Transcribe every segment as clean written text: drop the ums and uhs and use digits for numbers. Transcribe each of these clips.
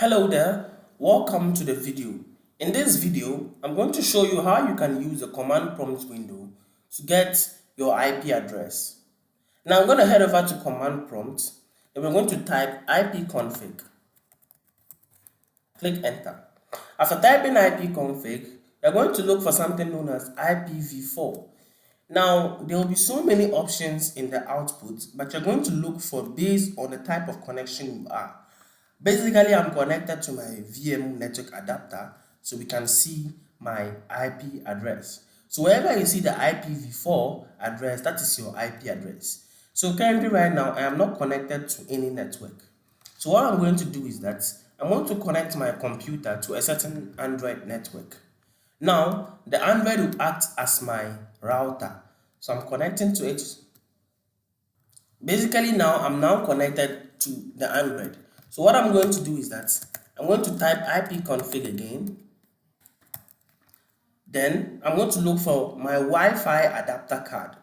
Hello there, welcome to the video. In this video, I'm going to show you how you can use a command prompt window to get your IP address. Now I'm going to head over to command prompt and we're going to type ipconfig. Click enter. After typing ipconfig, you're going to look for something known as IPv4. Now, there will be so many options in the output, but you're going to look for based on the type of connection you are. Basically, I'm connected to my VM network adapter, so we can see my IP address. So wherever you see the IPv4 address, that is your IP address. So currently right now, I am not connected to any network. So what I'm going to do is that I want to connect my computer to a certain Android network. Now, the Android will act as my router. So I'm connecting to it. Basically now, I'm now connected to the Android. So what I'm going to do is that I'm going to type ipconfig again. Then I'm going to look for my Wi-Fi adapter card.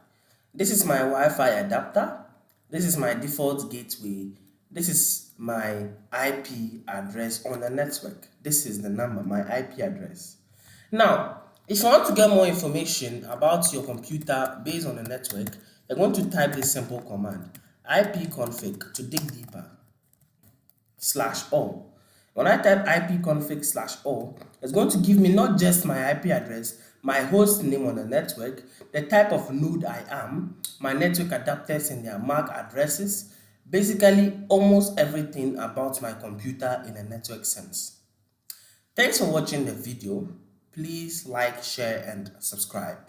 This is my Wi-Fi adapter. This is my default gateway. This is my IP address on the network. This is the number, my IP address. Now, if you want to get more information about your computer based on the network, you're going to type this simple command, ipconfig, to dig deeper, /all. When I type ipconfig /all, it's going to give me not just my IP address, my host name on the network, the type of node I am, my network adapters and their MAC addresses, basically almost everything about my computer in a network sense. Thanks for watching the video. Please like, share, and subscribe.